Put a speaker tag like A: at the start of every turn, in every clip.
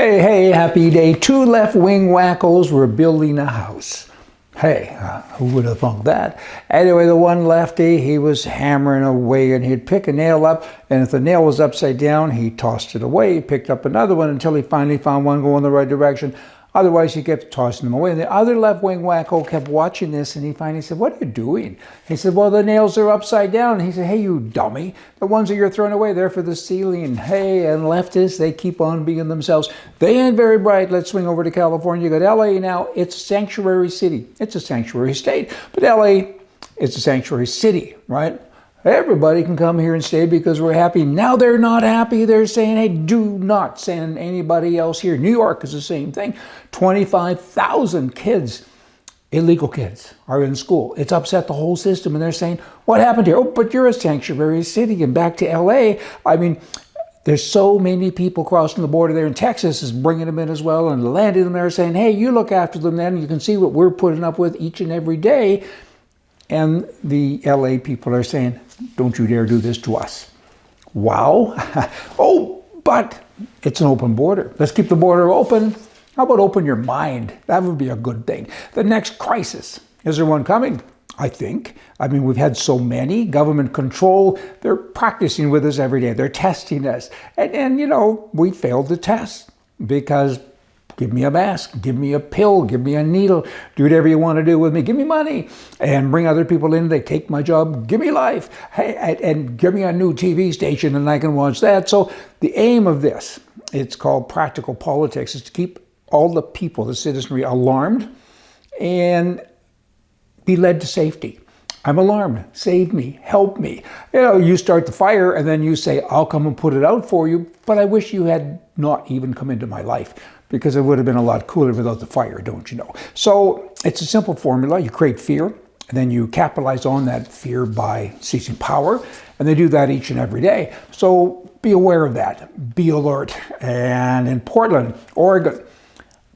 A: Hey, happy day. Two left-wing wackos were building a house. Hey, who would have thunk that? Anyway, the one lefty, he was hammering away, and he'd pick a nail up, and if the nail was upside down, he tossed it away. He picked up another one until he finally found one going the right direction. Otherwise, he kept tossing them away. And the other left-wing wacko kept watching this, and he finally said, "What are you doing?" He said, "Well, the nails are upside down." And he said, "Hey, you dummy. The ones that you're throwing away, they're for the ceiling." Hey, and leftists, they keep on being themselves. They ain't very bright. Let's swing over to California. You got LA now. It's a sanctuary city. It's a sanctuary state. But LA is a sanctuary city, right? Everybody can come here and stay because we're happy. Now they're not happy. They're saying, hey, do not send anybody else here. New York is the same thing. 25,000 kids, illegal kids, are in school. It's upset the whole system. And they're saying, what happened here? Oh, but you're a sanctuary city. And back to LA, I mean, there's so many people crossing the border there, and Texas is bringing them in as well and landing them there saying, hey, you look after them then. You can see what we're putting up with each and every day. And the LA people are saying, don't you dare do this to us. Wow. Oh, but it's an open border. Let's keep the border open. How about open your mind? That would be a good thing. The next crisis, is there one coming? I think. I mean, we've had so many. Government control, they're practicing with us every day. They're testing us. And you know, we failed the test because give me a mask, give me a pill, give me a needle, do whatever you want to do with me, give me money, and bring other people in, they take my job, give me life, hey, and give me a new TV station and I can watch that. So the aim of this, it's called practical politics, is to keep all the people, the citizenry, alarmed and be led to safety. I'm alarmed, save me, help me. You know, you start the fire and then you say, I'll come and put it out for you, but I wish you had not even come into my life, because it would have been a lot cooler without the fire, don't you know? So it's a simple formula. You create fear, and then you capitalize on that fear by seizing power, and they do that each and every day. So be aware of that. Be alert. And in Portland, Oregon,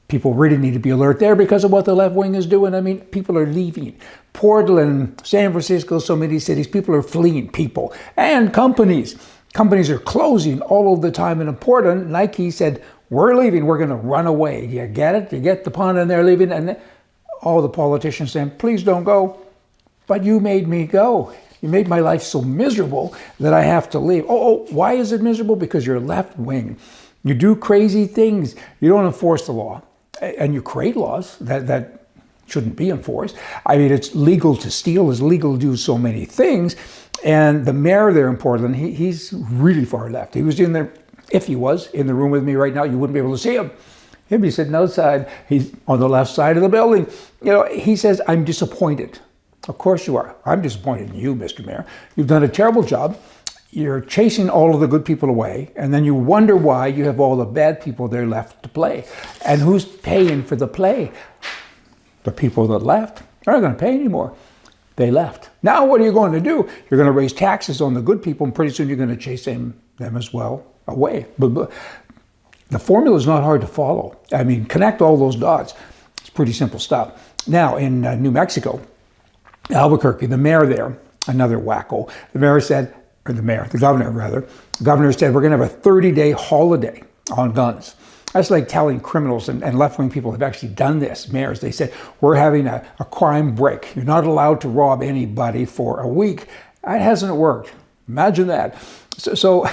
A: people really need to be alert there because of what the left wing is doing. I mean, people are leaving. Portland, San Francisco, so many cities, people are fleeing people. And companies. Companies are closing all of the time. And in Portland, Nike said, we're leaving, we're going to run away. You get it? You get the pun, and they're leaving. And all the politicians saying, please don't go. But you made me go. You made my life so miserable that I have to leave. Oh, why is it miserable? Because you're left wing. You do crazy things. You don't enforce the law. And you create laws that shouldn't be enforced. I mean, it's legal to steal. It's legal to do so many things. And the mayor there in Portland, he's really far left. He was in there. If he was in the room with me right now, you wouldn't be able to see him. He'd be sitting outside. He's on the left side of the building. You know, he says, I'm disappointed. Of course you are. I'm disappointed in you, Mr. Mayor. You've done a terrible job. You're chasing all of the good people away, and then you wonder why you have all the bad people there left to play. And who's paying for the play? The people that left. They're not going to pay anymore. They left. Now what are you going to do? You're going to raise taxes on the good people, and pretty soon you're going to chase them as well away. But the formula is not hard to follow. I mean, connect all those dots. It's pretty simple stuff. Now, in New Mexico, Albuquerque, the mayor there, another wacko, the governor said, we're going to have a 30-day holiday on guns. That's like telling criminals, and left-wing people have actually done this, mayors. They said, we're having a crime break. You're not allowed to rob anybody for a week. That hasn't worked. Imagine that. So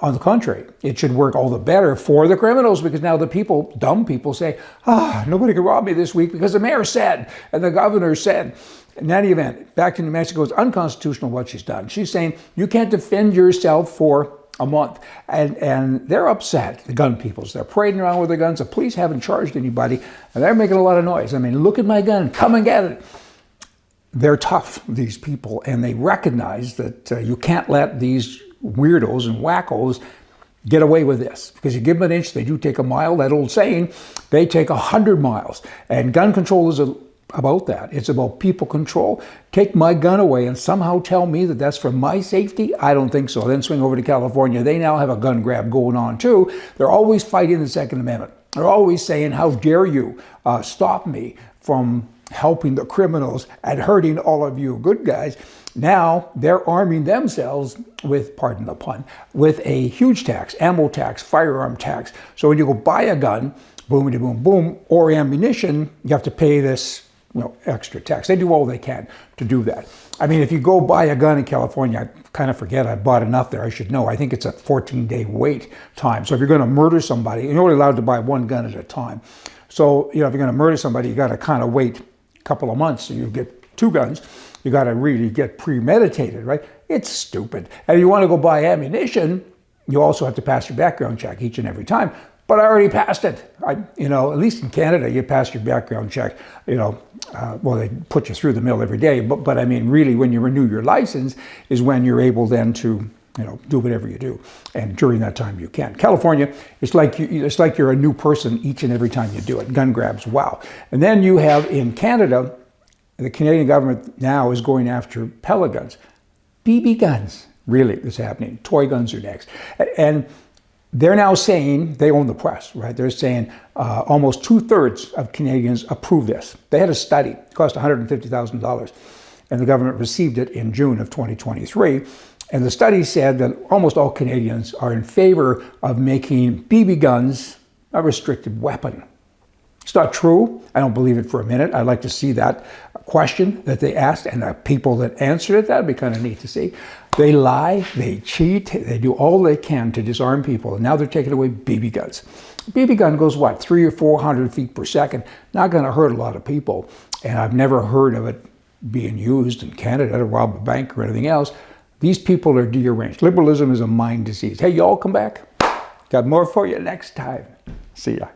A: on the contrary, it should work all the better for the criminals, because now the people, dumb people, say, nobody can rob me this week because the mayor said and the governor said. In any event, back to New Mexico, it's unconstitutional what she's done. She's saying you can't defend yourself for a month. And they're upset, the gun peoples. They're parading around with their guns. The police haven't charged anybody, and they're making a lot of noise. I mean, look at my gun. Come and get it. They're tough, these people, and they recognize that you can't let these weirdos and wackos get away with this, because you give them an inch, they do take a mile. That old saying, they take 100 miles. And gun control is about that. It's about people control. Take my gun away and somehow tell me that that's for my safety? I don't think so. Then swing over to California. They now have a gun grab going on too. They're always fighting the Second Amendment. They're always saying, how dare you stop me from helping the criminals and hurting all of you good guys. Now they're arming themselves with, pardon the pun, with a huge tax, ammo tax, firearm tax. So when you go buy a gun, boom, boom, boom, or ammunition, you have to pay this, extra tax. They do all they can to do that. I mean, if you go buy a gun in California, I kind of forget I bought enough there. I should know. I think it's a 14-day wait time. So if you're going to murder somebody, you're only allowed to buy one gun at a time. So, if you're going to murder somebody, you got to kind of wait a couple of months so you get 2 guns. You got to really get premeditated, right? It's stupid. And you want to go buy ammunition, you also have to pass your background check each and every time. But I already passed it. At least in Canada, you pass your background check. Well, they put you through the mill every day. But I mean, really, when you renew your license is when you're able then to, do whatever you do. And during that time, you can. California, it's like you're a new person each and every time you do it. Gun grabs, wow. And then you have in Canada, the Canadian government now is going after pellet guns. BB guns, really, is happening. Toy guns are next. And they're now saying, they own the press, right? They're saying almost 2/3 of Canadians approve this. They had a study, it cost $150,000, and the government received it in June of 2023. And the study said that almost all Canadians are in favor of making BB guns a restricted weapon. It's not true. I don't believe it for a minute. I'd like to see that question that they asked and the people that answered it. That'd be kind of neat to see. They lie, they cheat, they do all they can to disarm people. And now they're taking away BB guns. BB gun goes, 300 or 400 feet per second. Not going to hurt a lot of people. And I've never heard of it being used in Canada to rob a bank or anything else. These people are deranged. Liberalism is a mind disease. Hey, y'all come back. Got more for you next time. See ya.